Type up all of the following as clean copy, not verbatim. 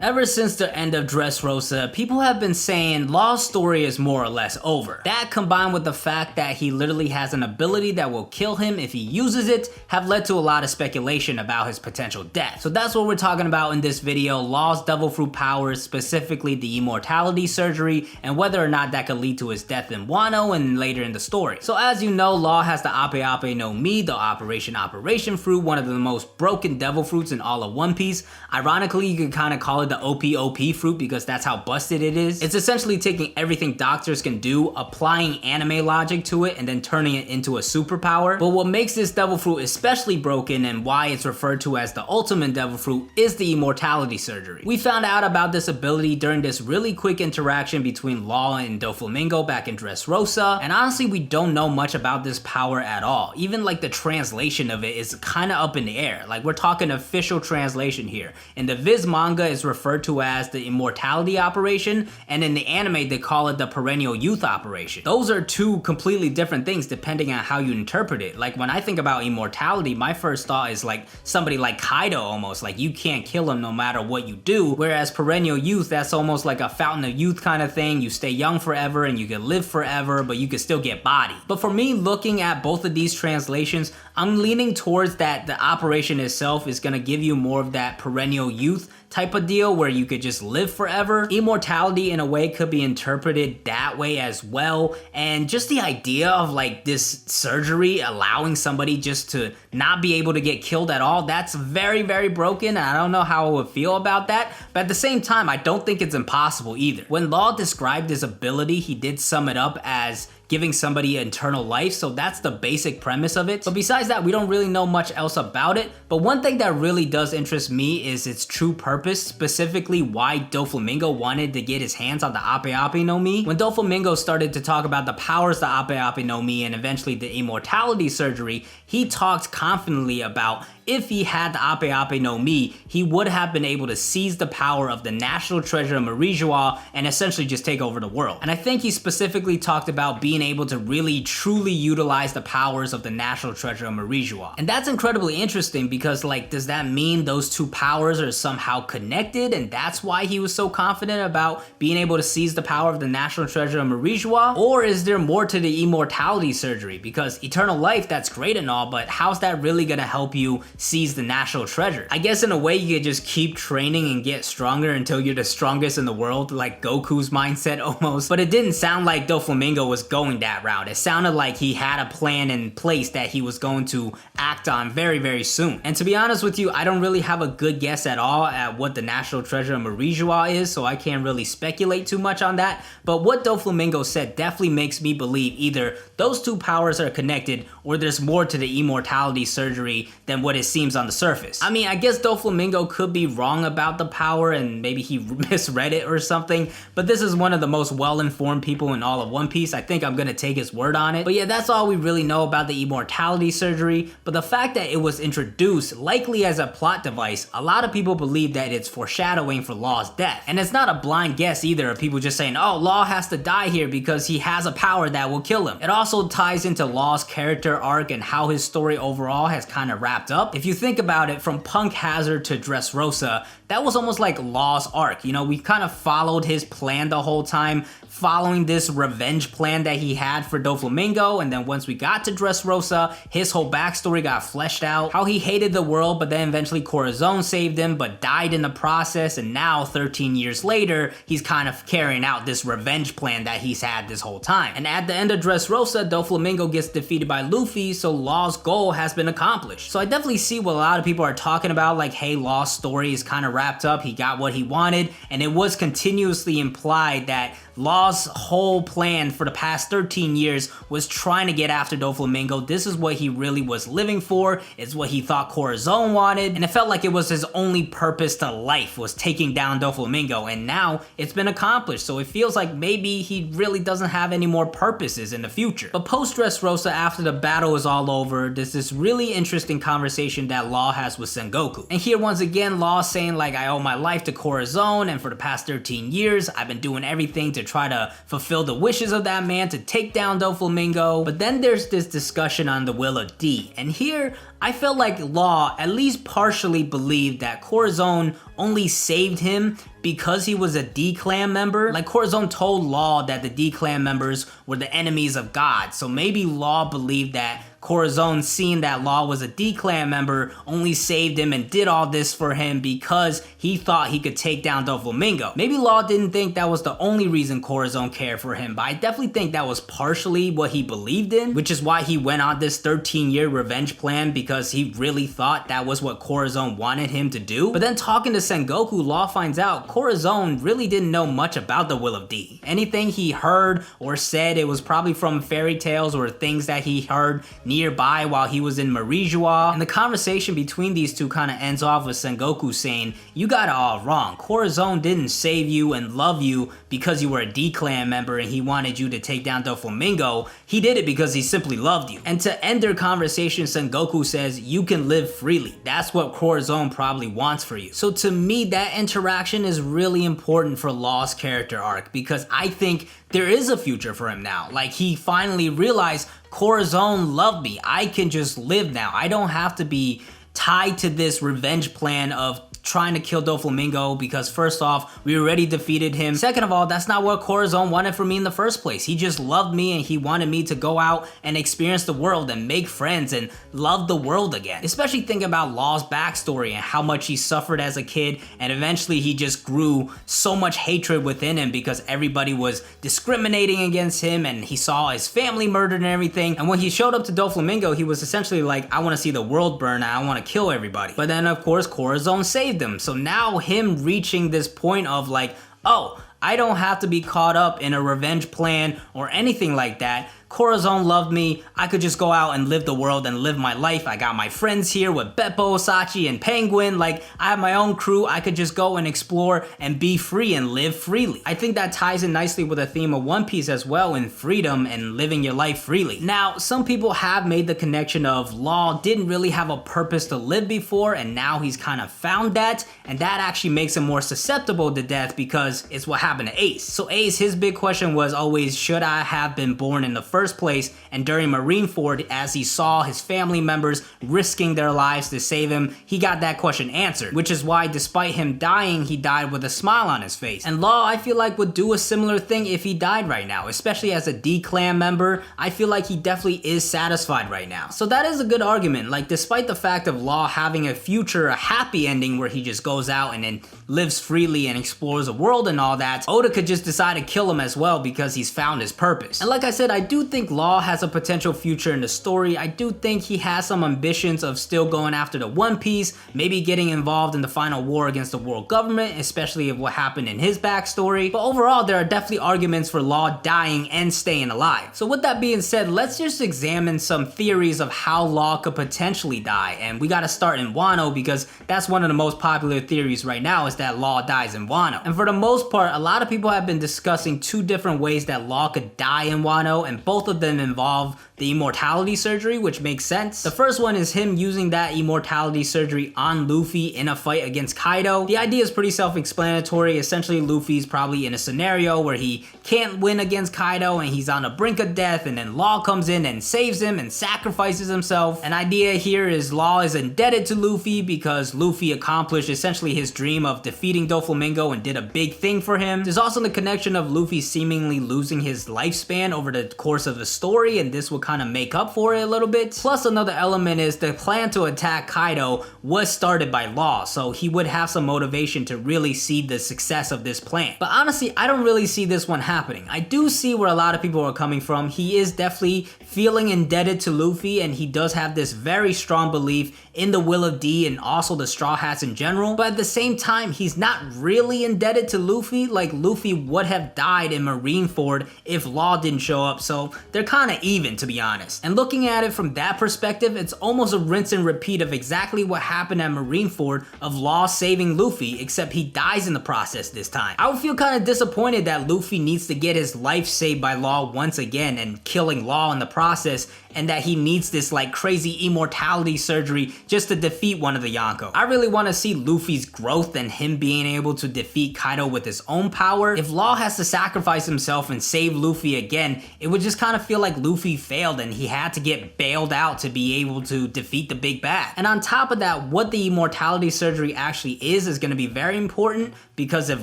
Ever since the end of Dressrosa, people have been saying Law's story is more or less over. That combined with the fact that he literally has an ability that will kill him if he uses it have led to a lot of speculation about his potential death. So that's what we're talking about in this video, Law's devil fruit powers, specifically the immortality surgery, and whether or not that could lead to his death in Wano and later in the story. So as you know, Law has the Ope Ope no Mi, the Operation fruit, one of the most broken devil fruits in all of One Piece. Ironically, you could kind of call it the Ope Ope fruit because that's how busted it is. It's essentially taking everything doctors can do, applying anime logic to it, and then turning it into a superpower. But what makes this devil fruit especially broken and why it's referred to as the ultimate devil fruit is the immortality surgery. We found out about this ability during this really quick interaction between Law and Doflamingo back in Dressrosa, and honestly we don't know much about this power at all. Even like the translation of it is kind of up in the air. Like we're talking official translation here. In the Viz manga it's referred to as the immortality operation, and in the anime they call it the perennial youth operation. Those are two completely different things depending on how you interpret it. Like when I think about immortality, my first thought is like somebody like Kaido almost, like you can't kill him no matter what you do, whereas perennial youth, that's almost like a fountain of youth kind of thing. You stay young forever and you can live forever, but you can still get bodied. But for me, looking at both of these translations, I'm leaning towards that the operation itself is going to give you more of that perennial youth type of deal where you could just live forever. Immortality in a way could be interpreted that way as well, and just the idea of like this surgery allowing somebody just to not be able to get killed at all, that's very, very broken. I don't know how I would feel about that, but at the same time I don't think it's impossible either. When Law described his ability, he did sum it up as giving somebody eternal life, so that's the basic premise of it. But besides that, we don't really know much else about it, but one thing that really does interest me is its true purpose, specifically why Doflamingo wanted to get his hands on the Ope Ope no Mi. When Doflamingo started to talk about the powers the Ope Ope no Mi and eventually the immortality surgery, he talked confidently about if he had the Ope Ope no Mi, he would have been able to seize the power of the national treasure of Marijois and essentially just take over the world. And I think he specifically talked about being able to really truly utilize the powers of the national treasure of Marijois. And that's incredibly interesting because like, does that mean those two powers are somehow connected and that's why he was so confident about being able to seize the power of the national treasure of Marijois? Or is there more to the immortality surgery? Because eternal life, that's great and all, but how's that really gonna help you seize the national treasure? I guess in a way you could just keep training and get stronger until you're the strongest in the world, like Goku's mindset almost. But it didn't sound like Doflamingo was going that route. It sounded like he had a plan in place that he was going to act on very, very soon. And to be honest with you, I don't really have a good guess at all at what the national treasure of Marijois is, so I can't really speculate too much on that. But what Doflamingo said definitely makes me believe either those two powers are connected or there's more to the immortality surgery than what it seems on the surface. I mean, I guess Doflamingo could be wrong about the power and maybe he misread it or something, but this is one of the most well-informed people in all of One Piece. I think I'm gonna take his word on it. But yeah, that's all we really know about the immortality surgery, but the fact that it was introduced likely as a plot device, a lot of people believe that it's foreshadowing for Law's death. And it's not a blind guess either of people just saying, oh, Law has to die here because he has a power that will kill him. It also ties into Law's character arc and how his story overall has kind of wrapped up. If you think about it, from Punk Hazard to Dressrosa, that was almost like Law's arc. You know, we kind of followed his plan the whole time, following this revenge plan that he had for Doflamingo, and then once we got to Dressrosa, his whole backstory got fleshed out, how he hated the world, but then eventually Corazon saved him, but died in the process, and now 13 years later, he's kind of carrying out this revenge plan that he's had this whole time. And at the end of Dressrosa, Doflamingo gets defeated by Luffy, so Law's goal has been accomplished. So I definitely see what a lot of people are talking about, like, hey, Law's story is kind of wrapped up, he got what he wanted, and it was continuously implied that Law's whole plan for the past 13 years was trying to get after Doflamingo. This is what he really was living for. It's what he thought Corazon wanted. And it felt like it was his only purpose to life, was taking down Doflamingo. And now it's been accomplished. So it feels like maybe he really doesn't have any more purposes in the future. But post Dressrosa, after the battle is all over, there's this really interesting conversation that Law has with Sengoku. And here once again, Law saying like, I owe my life to Corazon, and for the past 13 years, I've been doing everything to try to fulfill the wishes of that man to take down Doflamingo. But then there's this discussion on the will of D, and here I felt like Law at least partially believed that Corazon only saved him because he was a D-Clan member. Like Corazon told Law that the D-Clan members were the enemies of God, so maybe Law believed that Corazon, seeing that Law was a D-Clan member, only saved him and did all this for him because he thought he could take down Doflamingo. Maybe Law didn't think that was the only reason Corazon cared for him, but I definitely think that was partially what he believed in, which is why he went on this 13-year revenge plan, because he really thought that was what Corazon wanted him to do. But then talking to Sengoku, Law finds out Corazon really didn't know much about the Will of D. Anything he heard or said, it was probably from fairy tales or things that he heard nearby while he was in Marijois. And the conversation between these two kind of ends off with Sengoku saying, "You got it all wrong. Corazon didn't save you and love you because you were a D-Clan member and he wanted you to take down Doflamingo. He did it because he simply loved you." And to end their conversation, Sengoku says, "You can live freely. That's what Corazon probably wants for you." So to me, that interaction is really important for Law's character arc, because I think there is a future for him now. Like, he finally realized Corazon loved me. I can just live now. I don't have to be tied to this revenge plan of trying to kill Doflamingo, because first off, we already defeated him. Second of all, that's not what Corazon wanted from me in the first place. He just loved me and he wanted me to go out and experience the world and make friends and love the world again. Especially think about Law's backstory and how much he suffered as a kid, and eventually he just grew so much hatred within him because everybody was discriminating against him and he saw his family murdered and everything. And when he showed up to Doflamingo, he was essentially like, "I want to see the world burn, I want to kill everybody." But then of course Corazon saved him. So now him reaching this point of like, oh, I don't have to be caught up in a revenge plan or anything like that. Corazon loved me. I could just go out and live the world and live my life. I got my friends here with Beppo, Sachi, and Penguin. Like, I have my own crew. I could just go and explore and be free and live freely. I think that ties in nicely with the theme of One Piece as well, in freedom and living your life freely. Now, some people have made the connection of Law didn't really have a purpose to live before, and now he's kind of found that, and that actually makes him more susceptible to death because it's what happened to Ace. So Ace, his big question was always, should I have been born in the first place? And during Marineford, as he saw his family members risking their lives to save him, he got that question answered, which is why despite him dying, he died with a smile on his face. And Law, I feel like, would do a similar thing if he died right now, especially as a D-Clan member. I feel like he definitely is satisfied right now. So that is a good argument. Like, despite the fact of Law having a future, a happy ending where he just goes out and then lives freely and explores the world and all that, Oda could just decide to kill him as well because he's found his purpose. And like I said, I do think Law has a potential future in the story. I do think he has some ambitions of still going after the One Piece, maybe getting involved in the final war against the world government, especially of what happened in his backstory. But overall, there are definitely arguments for Law dying and staying alive. So with that being said, let's just examine some theories of how Law could potentially die. And we gotta start in Wano because that's one of the most popular theories right now, is that Law dies in Wano. And for the most part, a lot of people have been discussing two different ways that Law could die in Wano, and both of them involve the immortality surgery, which makes sense. The first one is him using that immortality surgery on Luffy in a fight against Kaido. The idea is pretty self-explanatory. Essentially, Luffy's probably in a scenario where he can't win against Kaido and he's on the brink of death, and then Law comes in and saves him and sacrifices himself. An idea here is Law is indebted to Luffy because Luffy accomplished essentially his dream of defeating Doflamingo and did a big thing for him. There's also the connection of Luffy seemingly losing his lifespan over the course of the story, and this will kind of make up for it a little bit. Plus, another element is the plan to attack Kaido was started by Law, so he would have some motivation to really see the success of this plan. But honestly, I don't really see this one happening. I do see where a lot of people are coming from. He is definitely feeling indebted to Luffy, and he does have this very strong belief in the Will of D and also the Straw Hats in general. But at the same time, he's not really indebted to Luffy. Like, Luffy would have died in Marineford if Law didn't show up, so they're kind of even, to be honest. And looking at it from that perspective, it's almost a rinse and repeat of exactly what happened at Marineford, of Law saving Luffy, except he dies in the process this time. I would feel kind of disappointed that Luffy needs to get his life saved by Law once again and killing Law in the process, and that he needs this like crazy immortality surgery just to defeat one of the Yonko. I really want to see Luffy's growth and him being able to defeat Kaido with his own power. If Law has to sacrifice himself and save Luffy again, it would just kind of feel like Luffy failed failed and he had to get bailed out to be able to defeat the big bad. And on top of that, what the immortality surgery actually is going to be very important, because if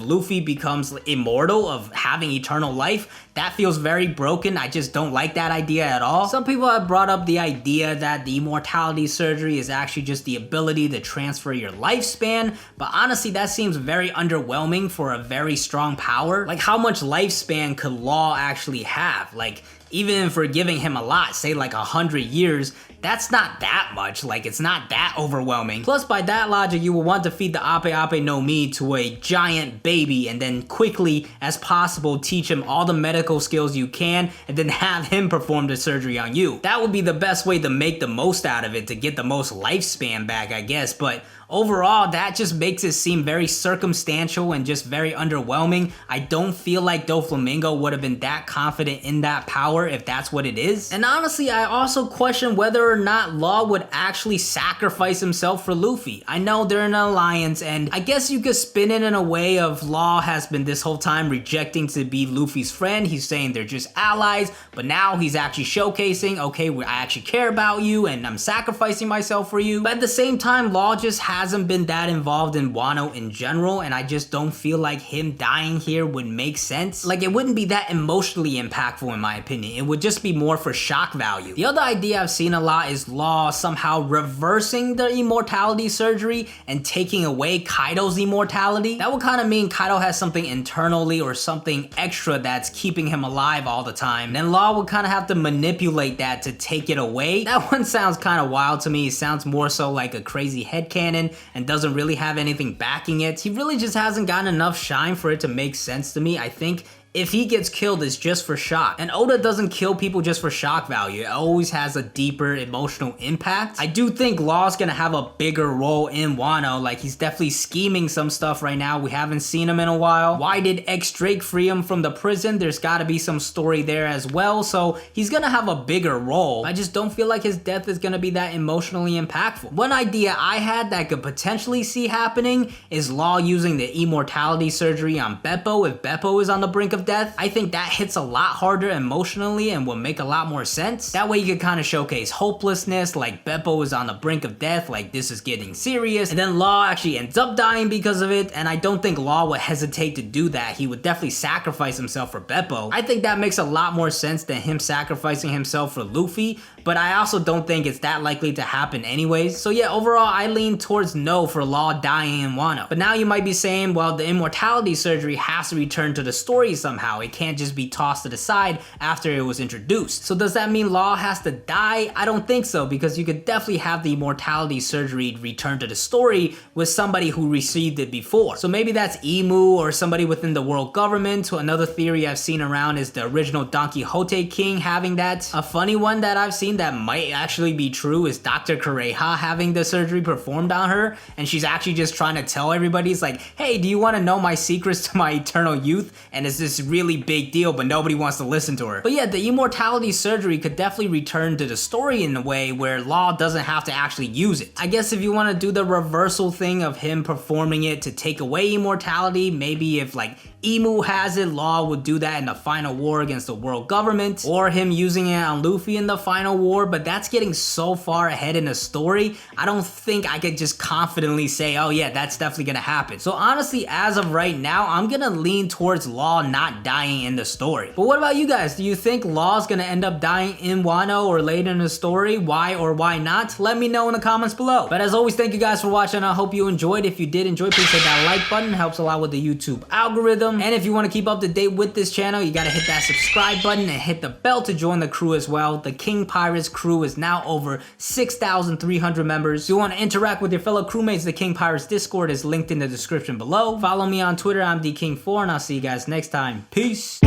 Luffy becomes immortal of having eternal life, that feels very broken. I just don't like that idea at all. Some people have brought up the idea that the immortality surgery is actually just the ability to transfer your lifespan, but honestly that seems very underwhelming for a very strong power. Like, how much lifespan could Law actually have? Like, even if we're giving him a lot, say like 100 years, that's not that much. Like, it's not that overwhelming. Plus, by that logic, you will want to feed the Ope Ope no Mi to a giant baby and then quickly as possible teach him all the medical skills you can and then have him perform the surgery on you. That would be the best way to make the most out of it, to get the most lifespan back, I guess, but overall, that just makes it seem very circumstantial and just very underwhelming. I don't feel like Doflamingo would have been that confident in that power if that's what it is. And honestly, I also question whether or not Law would actually sacrifice himself for Luffy. I know they're in an alliance, and I guess you could spin it in a way of Law has been this whole time rejecting to be Luffy's friend. He's saying they're just allies, but now he's actually showcasing, okay, I actually care about you and I'm sacrificing myself for you. But at the same time, Law just hasn't been that involved in Wano in general, and I just don't feel like him dying here would make sense. Like, it wouldn't be that emotionally impactful in my opinion. It would just be more for shock value. The other idea I've seen a lot is Law somehow reversing the immortality surgery and taking away Kaido's immortality. That would kind of mean Kaido has something internally or something extra that's keeping him alive all the time. Then Law would kind of have to manipulate that to take it away. That one sounds kind of wild to me. It sounds more so like a crazy headcanon and doesn't really have anything backing it. He really just hasn't gotten enough shine for it to make sense to me. I think if he gets killed, it's just for shock. And Oda doesn't kill people just for shock value. It always has a deeper emotional impact. I do think Law's gonna have a bigger role in Wano. Like, he's definitely scheming some stuff right now. We haven't seen him in a while. Why did X Drake free him from the prison? There's gotta be some story there as well. So he's gonna have a bigger role. I just don't feel like his death is gonna be that emotionally impactful. One idea I had that I could potentially see happening is Law using the immortality surgery on Beppo if Beppo is on the brink of death. I think that hits a lot harder emotionally and will make a lot more sense. That way you could kind of showcase hopelessness, like Beppo is on the brink of death, like this is getting serious, and then Law actually ends up dying because of it, and I don't think Law would hesitate to do that. He would definitely sacrifice himself for Beppo. I think that makes a lot more sense than him sacrificing himself for Luffy, but I also don't think it's that likely to happen anyways. So yeah, overall I lean towards no for Law dying in Wano. But now you might be saying, well, the immortality surgery has to return to the story somehow. It can't just be tossed to the side after it was introduced. So does that mean Law has to die? I don't think so, because you could definitely have the immortality surgery return to the story with somebody who received it before. So maybe that's Imu or somebody within the world government. Another theory I've seen around is the original Don Quixote king having that. A funny one that I've seen that might actually be true is Dr. Kureha having the surgery performed on her, and she's actually just trying to tell everybody, it's like, hey, do you want to know my secrets to my eternal youth? And it's this really big deal, but nobody wants to listen to her. But yeah, the immortality surgery could definitely return to the story in a way where Law doesn't have to actually use it. I guess if you want to do the reversal thing of him performing it to take away immortality, maybe if like Imu has it, Law would do that in the final war against the world government, or him using it on Luffy in the final war, but that's getting so far ahead in the story, I don't think I could just confidently say, oh yeah, that's definitely gonna happen. So honestly, as of right now, I'm gonna lean towards Law not dying in the story. But what about you guys? Do you think Law's gonna end up dying in Wano or later in the story? Why or why not? Let me know in the comments below. But as always, thank you guys for watching. I hope you enjoyed. If you did enjoy, please hit that like button. It helps a lot with the YouTube algorithm. And if you want to keep up to date with this channel, you gotta hit that subscribe button and hit the bell to join the crew as well. The King Pirates crew is now over 6,300 members. If you want to interact with your fellow crewmates, the King Pirates Discord is linked in the description below. Follow me on Twitter, I'm DKing4, and I'll see you guys next time. Peace.